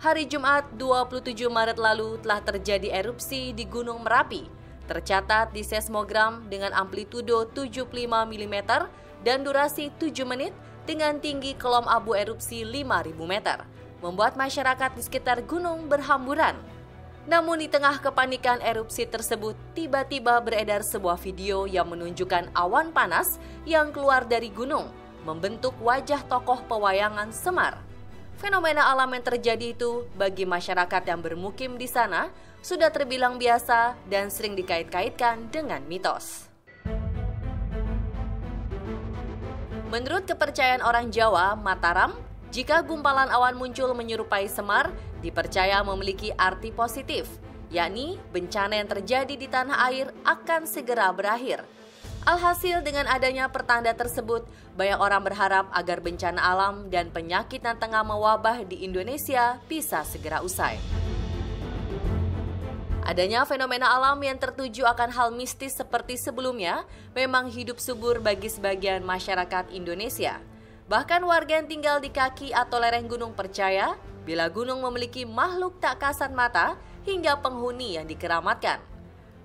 Hari Jumat 27 Maret lalu telah terjadi erupsi di Gunung Merapi. Tercatat di seismogram dengan amplitudo 75 mm dan durasi 7 menit dengan tinggi kolom abu erupsi 5.000 meter, membuat masyarakat di sekitar gunung berhamburan. Namun di tengah kepanikan erupsi tersebut, tiba-tiba beredar sebuah video yang menunjukkan awan panas yang keluar dari gunung, membentuk wajah tokoh pewayangan Semar. Fenomena alam yang terjadi itu bagi masyarakat yang bermukim di sana sudah terbilang biasa dan sering dikait-kaitkan dengan mitos. Menurut kepercayaan orang Jawa, Mataram, jika gumpalan awan muncul menyerupai Semar, dipercaya memiliki arti positif, yakni bencana yang terjadi di tanah air akan segera berakhir. Alhasil dengan adanya pertanda tersebut, banyak orang berharap agar bencana alam dan penyakit yang tengah mewabah di Indonesia bisa segera usai. Adanya fenomena alam yang tertuju akan hal mistis seperti sebelumnya memang hidup subur bagi sebagian masyarakat Indonesia. Bahkan warga yang tinggal di kaki atau lereng gunung percaya bila gunung memiliki makhluk tak kasat mata hingga penghuni yang dikeramatkan.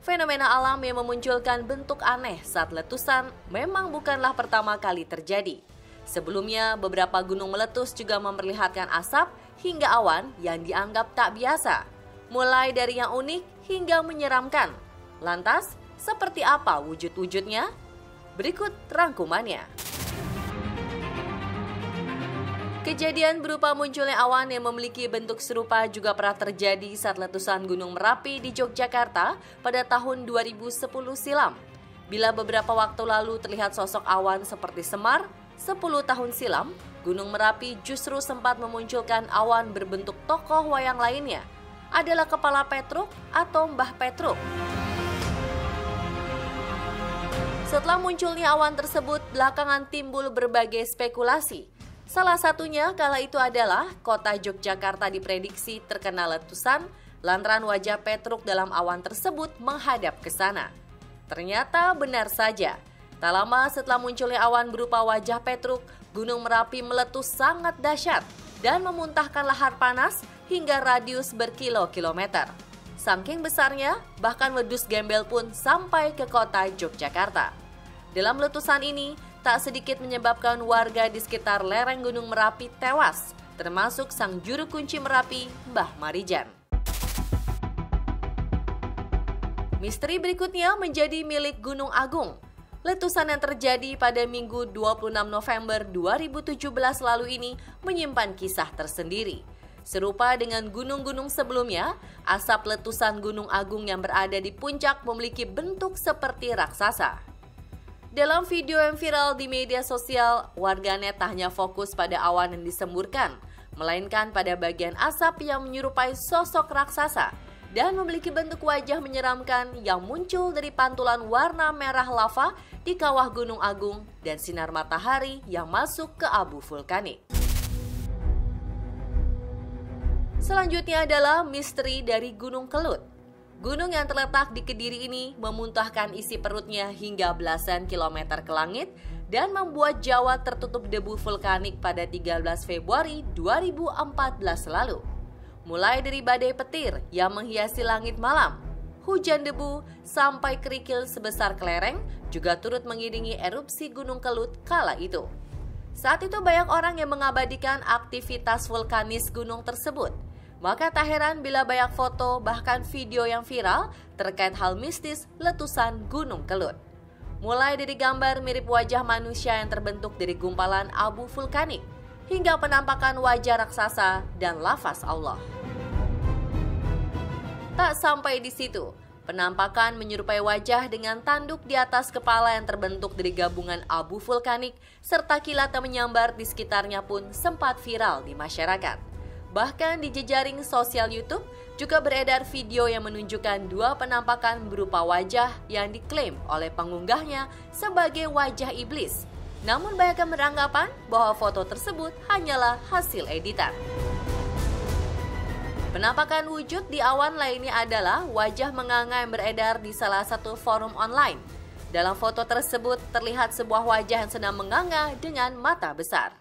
Fenomena alam yang memunculkan bentuk aneh saat letusan memang bukanlah pertama kali terjadi. Sebelumnya, beberapa gunung meletus juga memperlihatkan asap hingga awan yang dianggap tak biasa, mulai dari yang unik hingga menyeramkan. Lantas, seperti apa wujud-wujudnya? Berikut rangkumannya. Kejadian berupa munculnya awan yang memiliki bentuk serupa juga pernah terjadi saat letusan Gunung Merapi di Yogyakarta pada tahun 2010 silam. Bila beberapa waktu lalu terlihat sosok awan seperti Semar, 10 tahun silam, Gunung Merapi justru sempat memunculkan awan berbentuk tokoh wayang lainnya, adalah Kepala Petruk atau Mbah Petruk. Setelah munculnya awan tersebut, belakangan timbul berbagai spekulasi. Salah satunya kala itu adalah kota Yogyakarta diprediksi terkena letusan lantaran wajah Petruk dalam awan tersebut menghadap ke sana. Ternyata benar saja. Tak lama setelah munculnya awan berupa wajah Petruk, Gunung Merapi meletus sangat dahsyat dan memuntahkan lahar panas hingga radius berkilo-kilometer. Saking besarnya, bahkan wedus gembel pun sampai ke kota Yogyakarta. Dalam letusan ini, tak sedikit menyebabkan warga di sekitar lereng Gunung Merapi tewas, termasuk sang juru kunci Merapi, Mbah Marijan. Misteri berikutnya menjadi milik Gunung Agung. Letusan yang terjadi pada Minggu 26 November 2017 lalu ini menyimpan kisah tersendiri. Serupa dengan gunung-gunung sebelumnya, asap letusan Gunung Agung yang berada di puncak memiliki bentuk seperti raksasa. Dalam video yang viral di media sosial, warganet tak hanya fokus pada awan yang disemburkan, melainkan pada bagian asap yang menyerupai sosok raksasa dan memiliki bentuk wajah menyeramkan yang muncul dari pantulan warna merah lava di kawah Gunung Agung dan sinar matahari yang masuk ke abu vulkanik. Selanjutnya adalah misteri dari Gunung Kelut. Gunung yang terletak di Kediri ini memuntahkan isi perutnya hingga belasan kilometer ke langit dan membuat Jawa tertutup debu vulkanik pada 13 Februari 2014 lalu. Mulai dari badai petir yang menghiasi langit malam, hujan debu, sampai kerikil sebesar kelereng juga turut mengiringi erupsi Gunung Kelut kala itu. Saat itu banyak orang yang mengabadikan aktivitas vulkanis gunung tersebut. Maka tak heran bila banyak foto bahkan video yang viral terkait hal mistis letusan Gunung Kelut. Mulai dari gambar mirip wajah manusia yang terbentuk dari gumpalan abu vulkanik, hingga penampakan wajah raksasa dan lafaz Allah. Tak sampai di situ, penampakan menyerupai wajah dengan tanduk di atas kepala yang terbentuk dari gabungan abu vulkanik serta kilat yang menyambar di sekitarnya pun sempat viral di masyarakat. Bahkan di jejaring sosial YouTube juga beredar video yang menunjukkan dua penampakan berupa wajah yang diklaim oleh pengunggahnya sebagai wajah iblis. Namun banyak yang beranggapan bahwa foto tersebut hanyalah hasil editan. Penampakan wujud di awan lainnya adalah wajah menganga yang beredar di salah satu forum online. Dalam foto tersebut terlihat sebuah wajah yang sedang menganga dengan mata besar.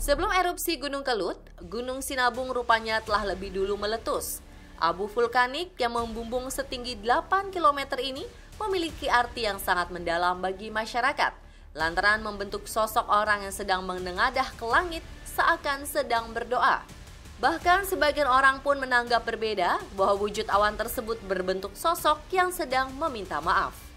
Sebelum erupsi Gunung Kelut, Gunung Sinabung rupanya telah lebih dulu meletus. Abu vulkanik yang membumbung setinggi 8 km ini memiliki arti yang sangat mendalam bagi masyarakat, lantaran membentuk sosok orang yang sedang menengadah ke langit seakan sedang berdoa. Bahkan sebagian orang pun menanggap berbeda bahwa wujud awan tersebut berbentuk sosok yang sedang meminta maaf.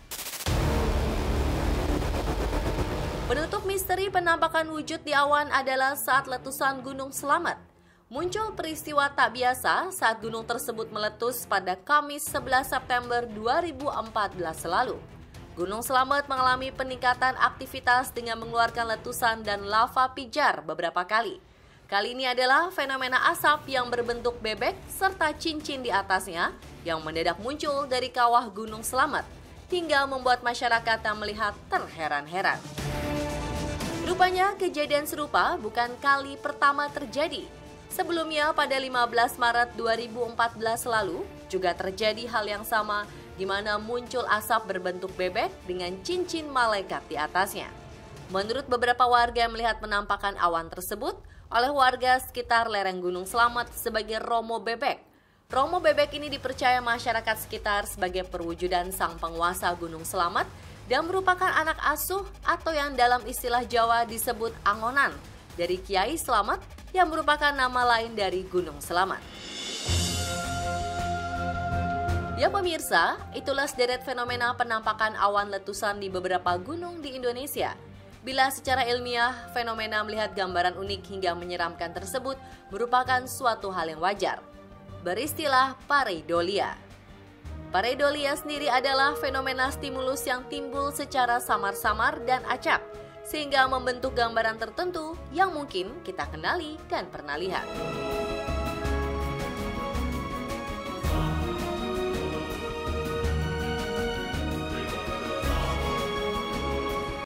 Penutup misteri penampakan wujud di awan adalah saat letusan Gunung Slamet. Muncul peristiwa tak biasa saat gunung tersebut meletus pada Kamis 11 September 2014 lalu. Gunung Slamet mengalami peningkatan aktivitas dengan mengeluarkan letusan dan lava pijar beberapa kali. Kali ini adalah fenomena asap yang berbentuk bebek serta cincin di atasnya yang mendadak muncul dari kawah Gunung Slamet hingga membuat masyarakat yang melihat terheran-heran. Rupanya kejadian serupa bukan kali pertama terjadi. Sebelumnya pada 15 Maret 2014 lalu juga terjadi hal yang sama di mana muncul asap berbentuk bebek dengan cincin malaikat di atasnya. Menurut beberapa warga yang melihat penampakan awan tersebut oleh warga sekitar lereng Gunung Slamet sebagai Romo Bebek. Romo Bebek ini dipercaya masyarakat sekitar sebagai perwujudan sang penguasa Gunung Slamet dan merupakan anak asuh atau yang dalam istilah Jawa disebut angonan dari Kiai Slamet yang merupakan nama lain dari Gunung Slamet. Ya pemirsa, itulah sederet fenomena penampakan awan letusan di beberapa gunung di Indonesia. Bila secara ilmiah, fenomena melihat gambaran unik hingga menyeramkan tersebut merupakan suatu hal yang wajar. Beristilah pareidolia. Pareidolia sendiri adalah fenomena stimulus yang timbul secara samar-samar dan acak, sehingga membentuk gambaran tertentu yang mungkin kita kenali dan pernah lihat.